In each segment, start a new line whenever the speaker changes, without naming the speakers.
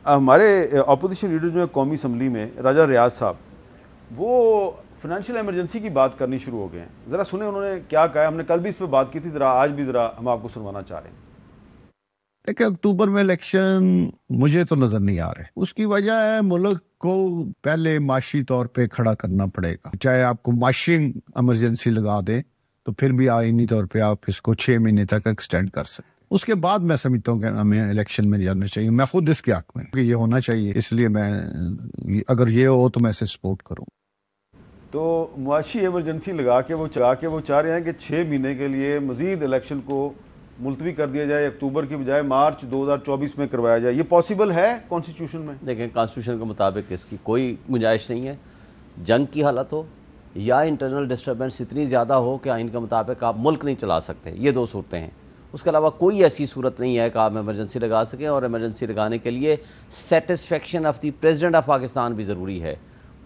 हमारे opposition leader जो है कौमी असम्बली में राजा रियाज साहब, वो फाइनेंशियल इमरजेंसी की बात करनी शुरू हो गए हैं। ज़रा सुने उन्होंने क्या कहा। हमने कल भी इस पर बात की थी, ज़रा आज भी ज़रा हम आपको सुनवाना चाह रहे हैं।
देखिए, अक्टूबर में इलेक्शन मुझे तो नजर नहीं आ रहे। उसकी वजह है मुल्क को पहले माशी तौर पे खड़ा करना पड़ेगा। चाहे आपको माशी इमरजेंसी लगा दे तो फिर भी आईनी तौर पे आप इसको 6 महीने तक एक्सटेंड कर सकते। उसके बाद मैं समझता हूँ कि हमें इलेक्शन में जाना चाहिए। मैं खुद इसके हक में कि ये होना चाहिए, इसलिए मैं अगर ये हो तो मैं इसे सपोर्ट करूँ।
तो मुआशी इमरजेंसी लगा के वो चाह रहे हैं कि 6 महीने के लिए मजीद इलेक्शन को मुलतवी कर दिया जाए, अक्टूबर की बजाय मार्च 2024 में करवाया जाए। ये पॉसिबल है कॉन्स्टिट्यूशन में?
देखें, कॉन्स्टिट्यूशन के मुताबिक इसकी कोई गुंजाइश नहीं है। जंग की हालत हो या इंटरनल डिस्टर्बेंस इतनी ज़्यादा हो कि आइन के मुताबिक आप मुल्क नहीं चला सकते, ये दो सूरतें हैं। उसके अलावा कोई ऐसी सूरत नहीं है कि आप इमरजेंसी लगा सकें, और इमरजेंसी लगाने के लिए satisfaction of the president of Pakistan भी ज़रूरी है।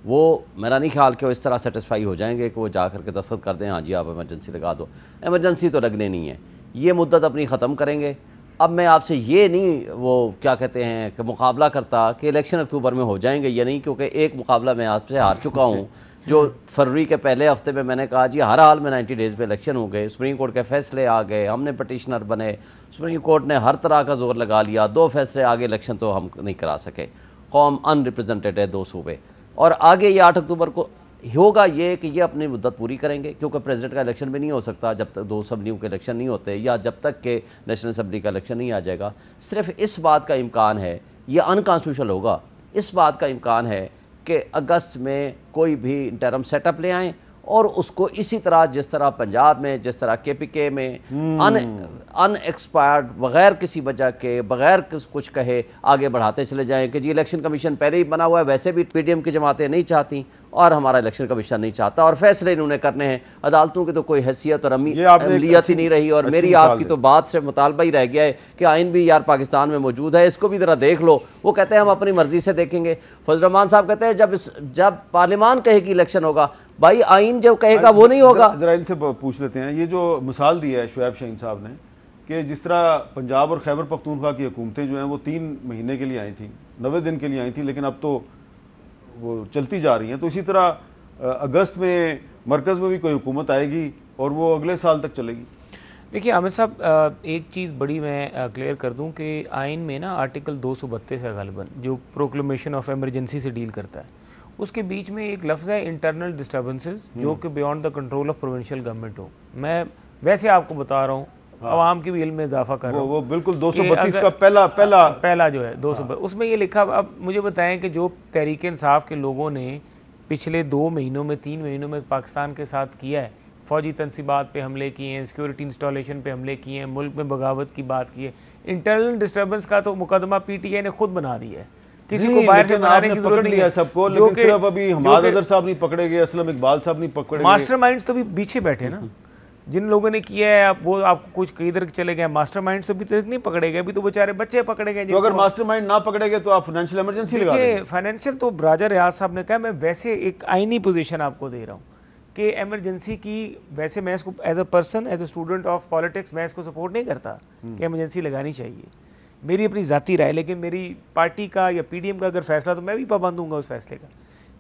वो मेरा नहीं ख्याल कि वो इस तरह सेटिस्फाई हो जाएंगे कि वो जा करके दस्तखत कर दें, हाँ जी आप इमरजेंसी लगा दो। इमरजेंसी तो लगने नहीं है, ये मुद्दत अपनी ख़त्म करेंगे। अब मैं आपसे ये नहीं वो क्या कहते हैं कि मुकाबला करता कि इलेक्शन अक्टूबर में हो जाएंगे या नहीं, क्योंकि एक मुकाबला मैं आपसे हार चुका हूँ जो फरवरी के पहले हफ्ते में मैंने कहा जी हर हाल में 90 डेज़ पे इलेक्शन हो गए, सुप्रीम कोर्ट के फैसले आ गए, हमने पटिशनर बने, सुप्रीम कोर्ट ने हर तरह का जोर लगा लिया, 2 फैसले आगे, इलेक्शन तो हम नहीं करा सके। कौम अनरिप्रेजेंटेड है 2 सूबे, और आगे ये 8 अक्टूबर को होगा ये कि ये अपनी मुद्दत पूरी करेंगे, क्योंकि प्रेसिडेंट का इलेक्शन भी नहीं हो सकता जब तक 2 असम्बलियों के इलेक्शन नहीं होते, या जब तक के नेशनल असम्बली का इलेक्शन नहीं आ जाएगा। सिर्फ इस बात का इम्कान है, ये अनकॉन्स्टिट्यूशनल होगा, इस बात का इम्कान है कि अगस्त में कोई भी इंटरम सेटअप ले आएँ और उसको इसी तरह, जिस तरह पंजाब में, जिस तरह KPK में अनएक्सपायर्ड बग़ैर किसी वजह के, बग़ैर कुछ कहे आगे बढ़ाते चले जाएं कि जी इलेक्शन कमीशन पहले ही बना हुआ है, वैसे भी PDM की जमातें नहीं चाहती और हमारा इलेक्शन कमीशन नहीं चाहता, और फैसले इन्होंने करने हैं। अदालतों की तो कोई हैसियत और अमलीयत ही नहीं रही, और मेरी आपकी तो बात से मुतालबा ही रह गया है कि आइन भी यार पाकिस्तान में मौजूद है, इसको भी ज़रा देख लो। वो कहते हैं हम अपनी मर्जी से देखेंगे। फजल रहमान साहब कहते हैं जब पार्लियामान कहेगी इलेक्शन होगा, भाई आइन जो कहेगा वो नहीं होगा।
जरा इनसे पूछ लेते हैं, ये जो मिसाल दी है शुएब शाहीन साहब ने कि जिस तरह पंजाब और खैबर पख्तूनख्वा की हुकूमतें जो हैं वो 3 महीने के लिए आई थी, 90 दिन के लिए आई थी, लेकिन अब तो वो चलती जा रही हैं। तो इसी तरह अगस्त में मरकज़ में भी कोई हुकूमत आएगी और वो अगले साल तक चलेगी।
देखिए आमिर साहब, एक चीज़ बड़ी मैं क्लियर कर दूं कि आइन में ना आर्टिकल 232 है गालिबन, जो प्रोक्लेमेशन ऑफ इमरजेंसी से डील करता है। उसके बीच में एक लफ्ज़ है इंटरनल डिस्टर्बेंसेस, जो कि beyond the control of provincial government हो। मैं वैसे आपको बता रहा हूँ, आवाम की भी इल्म में इजाफा कर रहा हूँ।
वो बिल्कुल 232 का पहला
जो है 200, उसमें ये लिखा। अब मुझे बताएं कि जो तहरीक इंसाफ के लोगों ने पिछले 2 महीनों में, 3 महीनों में पाकिस्तान के साथ किया है, फ़ौजी तनसीबात पे हमले किए हैं, सिक्योरिटी इंस्टॉलेशन पे हमले किए हैं, मुल्क में बगावत की बात की है, इंटरनल डिस्टर्बेंस का तो मुकदमा PTI ने खुद बना दिया है, किसी को बाहर से बनाने की जरूरत नहीं है
सबको। लेकिन सिर्फ अभी हमाद अदर साहब नहीं पकड़े गए, असलम इकबाल साहब नहीं पकड़े गए,
मास्टरमाइंड्स तो भी पीछे बैठे ना, जिन लोगों ने किया है। आप वो आपको कुछ किधर चले गए, मास्टरमाइंड्स तो अभी तक नहीं पकड़े गए, अभी तो बेचारे बच्चे पकड़े गए।
तो अगर मास्टरमाइंड ना पकड़े गए तो आप फाइनेंशियल इमरजेंसी लगा देंगे।
फाइनेंशियल तो राजा रियाज साहब ने कहा, मैं वैसे एक आईनी पोजीशन आपको दे रहा हूँ कि इमरजेंसी की, वैसे मैं इसको as a person, as a student of politics मैं इसको सपोर्ट नहीं करता कि इमरजेंसी लगानी चाहिए, मेरी अपनी ज़ाती राय। लेकिन मेरी पार्टी का या PDM का अगर फैसला, तो मैं भी पाबंद दूंगा उस फैसले का।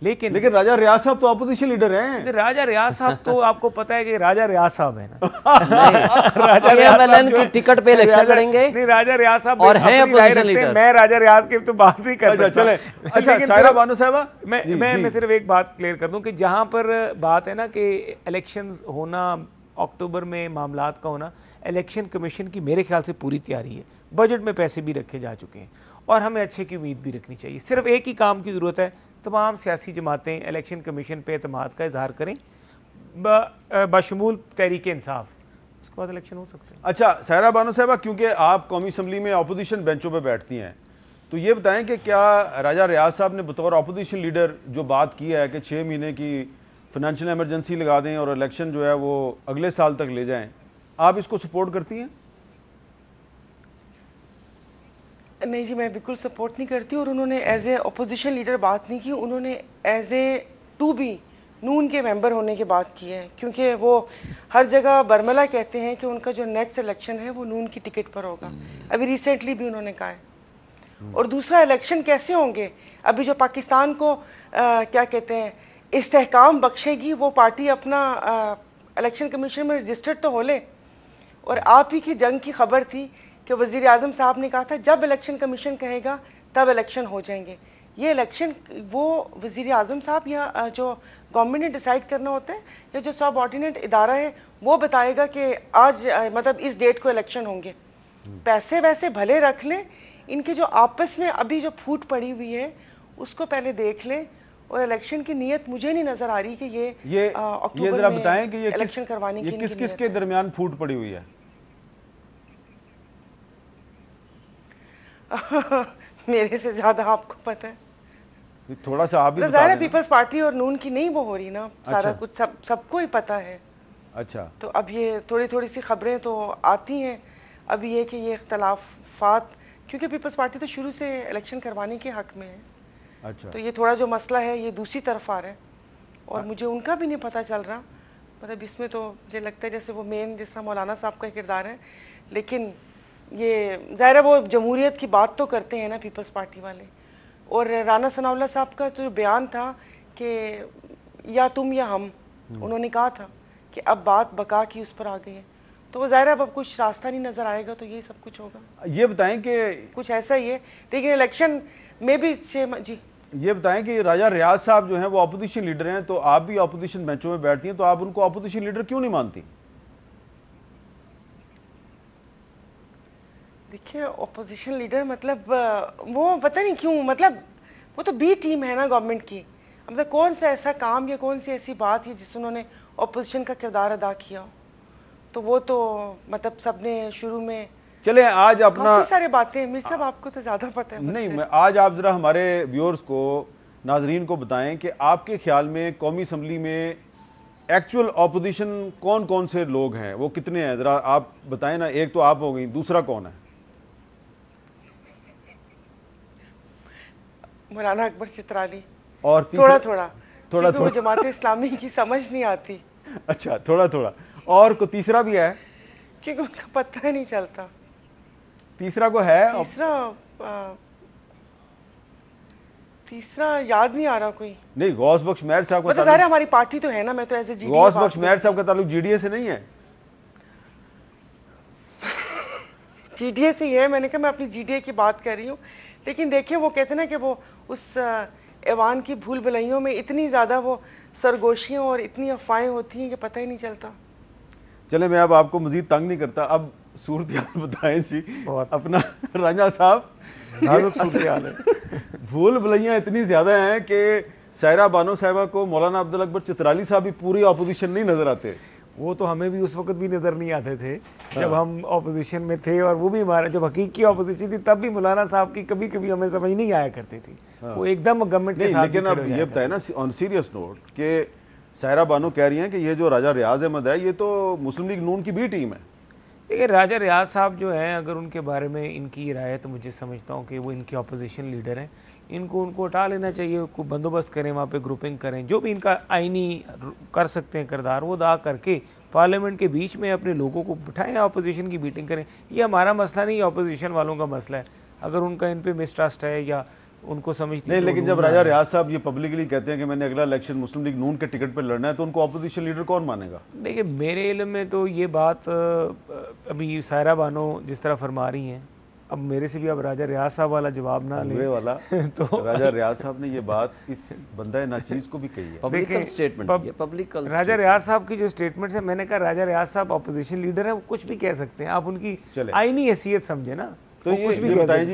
लेकिन
राजा रियाज साहब तो अपोजिशन लीडर हैं।
राजा रियाज साहब तो आपको पता है कि राजा रियाज साहब है ना
राजा रियाज की टिकट पे इलेक्शन लड़ेंगे।
नहीं, राजा रियाज साहब
और हैं अपोजिशन लीडर।
मैं राजा रियाज की तो बात नहीं कर सकता।
अच्छा सायरा बानो साहबा,
मैं सिर्फ एक बात क्लियर कर दूं कि जहां पर बात है ना कि इलेक्शंस होना, अक्टूबर में मामलात का होना, इलेक्शन कमीशन की मेरे ख्याल से पूरी तैयारी है, बजट में पैसे भी रखे जा चुके हैं और हमें अच्छे की उम्मीद भी रखनी चाहिए। सिर्फ एक ही काम की ज़रूरत है, तमाम सियासी जमातें इलेक्शन कमीशन पे एतमाद का इजहार करें, बशमूल तहरीक इंसाफ, उसके बाद इलेक्शन हो सकते हैं।
अच्छा सायरा बानो साहबा, क्योंकि आप कौमी असम्बली में अपोजिशन बेंचों पे बैठती हैं, तो ये बताएं कि क्या राजा रियाज साहब ने बतौर अपोजिशन लीडर जो बात की है कि 6 महीने की फाइनेंशियल इमरजेंसी लगा दें और इलेक्शन जो है वो अगले साल तक ले जाएं, आप इसको सपोर्ट करती हैं?
नहीं जी, मैं बिल्कुल सपोर्ट नहीं करती। और उन्होंने एज ए अपोजिशन लीडर बात नहीं की, उन्होंने एज ए टू बी नून के मेंबर होने की बात की है, क्योंकि वो हर जगह बरमला कहते हैं कि उनका जो नेक्स्ट इलेक्शन है वो नून की टिकट पर होगा। अभी रिसेंटली भी उन्होंने कहा है। और दूसरा इलेक्शन कैसे होंगे। अभी जो पाकिस्तान को क्या कहते हैं इस्तेहकाम बख्शेगी वो पार्टी अपना इलेक्शन कमीशन में रजिस्टर्ड तो हो ले। और आप ही की जंग की खबर थी कि वज़ीर आज़म साहब ने कहा था जब इलेक्शन कमीशन कहेगा तब इलेक्शन हो जाएंगे। ये इलेक्शन वो वज़ीर आज़म साहब या जो गवर्नमेंट ने डिसाइड करना होता है या जो सब ऑर्डिनेट इदारा है वो बताएगा कि आज मतलब इस डेट को इलेक्शन होंगे। पैसे वैसे भले रख लें, इनके जो आपस में अभी जो फूट पड़ी हुई है उसको पहले देख लें। और इलेक्शन की नीयत मुझे नहीं नजर आ रही कि ये अक्टूबर
जरा
में
बताएं कि ये
इलेक्शन करवाने की
किस किस के दरमियान फूट पड़ी हुई है।
मेरे से ज्यादा आपको पता है।
थोड़ा सा आप भी बता
ज़ाहिर
दें।
पीपल्स पार्टी और नून की नहीं वो हो रही ना, सारा कुछ सबको ही पता है।
अच्छा,
तो अब ये थोड़ी थोड़ी सी खबरें तो आती हैं। अब ये कि ये इख्तलाफात, क्योंकि पीपल्स पार्टी तो शुरू से इलेक्शन करवाने के हक में है।
अच्छा,
तो ये थोड़ा जो मसला है ये दूसरी तरफ आ रहा है और मुझे उनका भी नहीं पता चल रहा। मतलब इसमें तो मुझे लगता है जैसे वो मेन जिस तरह मौलाना साहब का किरदार है, लेकिन ये ज़ाहिर है वो जमहूरियत की बात तो करते हैं ना पीपल्स पार्टी वाले। और राना सनाउल्लाह साहब का जो बयान था कि या तुम या हम, उन्होंने कहा था कि अब बात बका की उस पर आ गई है। तो वो ज़ाहिर है अब कुछ रास्ता नहीं नज़र आएगा तो ये सब कुछ होगा।
ये बताएं कि
कुछ ऐसा ही है, लेकिन इलेक्शन में भी जी
ये बताएं कि राजा रियाज साहब जो हैं वो अपोजिशन लीडर हैं, तो आप भी अपोजिशन बेंचों में बैठती हैं, तो आप उनको अपोजिशन लीडर क्यों नहीं मानती?
देखिए अपोजिशन लीडर मतलब वो पता नहीं क्यों, मतलब वो तो बी टीम है ना गवर्नमेंट की। मतलब कौन सा ऐसा काम या कौन सी ऐसी बात है जिससे उन्होंने अपोजिशन का किरदार अदा किया। तो वो तो मतलब सबने शुरू में
चले आज अपना
काफी सारी बातें, मीर साहब आपको तो ज्यादा पता है
नहीं,
मुझसे।
मैं आज आप जरा हमारे व्यूअर्स को, नाजरीन को बताएं कि आपके ख्याल में कौमी असम्बली में एक्चुअल अपोजिशन कौन कौन से लोग हैं, वो कितने हैं, जरा आप बताएं ना। एक तो आप हो गई, दूसरा कौन है?
मौलाना अकबर चित्राली।
और
थोड़ा थोड़ा
थोड़ा
वो जमात इस्लामी की समझ नहीं आती।
अच्छा, थोड़ा थोड़ा। और को तीसरा भी है?
क्योंकि उनका पता ही नहीं चलता।
तीसरा को है?
तीसरा याद नहीं आ रहा कोई।
नहीं, गौस बख्श मेहर साहब का
मतलब ज़ाहिर हमारी पार्टी तो है ना, मैं तो ऐसे जीडीए
गौस बख्श मेहर साहब का ताल्लुक जीडीए से नहीं है?
जीडीए से ही है। मैंने कहा मैं अपनी जीडीए की बात कर रही हूँ। लेकिन देखिए वो कहते ना कि वो उस ऐवान की भूल भुलैयों में इतनी ज़्यादा वो सरगोशियाँ और इतनी अफवाहें होती हैं कि पता ही नहीं चलता।
चले, मैं अब आपको मजीद तंग नहीं करता, अब सूरत हाल बताएं जी अपना। राजा साहब, भूल भुलैयाँ इतनी ज़्यादा हैं कि सायरा बानो साहिबा को मौलाना अब्दुल अकबर चित्राली साहब भी पूरी अपोजिशन नहीं नज़र आते।
वो तो हमें भी उस वक्त भी नज़र नहीं आते थे जब हम ऑपोजिशन में थे, और वो भी हमारा जब हकीकी ऑपोजिशन थी तब भी मौलाना साहब की कभी कभी हमें समझ नहीं आया करती थी। वो एकदम गवर्नमेंट के साथ।
लेकिन अब ये बताए ना ऑन सीरियस नोट कि सायरा बानो कह रही हैं कि ये जो राजा रियाज अहमद है ये तो मुस्लिम लीग नून की भी टीम है।
देखिए राजा रियाज साहब जो हैं, अगर उनके बारे में इनकी राय है तो मुझे समझता हूँ कि वो इनके ऑपोजिशन लीडर हैं। उनको हटा लेना चाहिए, को बंदोबस्त करें, वहाँ पे ग्रुपिंग करें, जो भी इनका आईनी कर सकते हैं किरदार वो अदा करके पार्लियामेंट के बीच में अपने लोगों को बिठाएं, अपोजिशन की मीटिंग करें। ये हमारा मसला नहीं, अपोजिशन वालों का मसला है। अगर उनका इन पे मिसट्रस्ट है या उनको समझती
नहीं, लेकिन जब राजा रियाज साहब ये पब्लिकली कहते हैं कि मैंने अगला इलेक्शन मुस्लिम लीग नून के टिकट पर लड़ना है, तो उनको अपोजिशन लीडर कौन मानेगा?
देखिए मेरे इल्म में तो ये बात अभी सायरा बानो जिस तरह फरमा रही हैं, अब मेरे से भी अब राजा रियाज साहब वाला जवाब ना ले
वाला
तो
राजा रियाज साहब ने ये बात इस बंदा नाचीज को भी कही है।
पब्लिकल स्टेटमेंट, पब्लिकल
राजा रियाज साहब की जो स्टेटमेंट्स है, मैंने कहा राजा रियाज साहब अपोजिशन लीडर है, वो कुछ भी कह सकते हैं, आप उनकी आईनी हैसियत समझे ना,
तो ये बताएं जी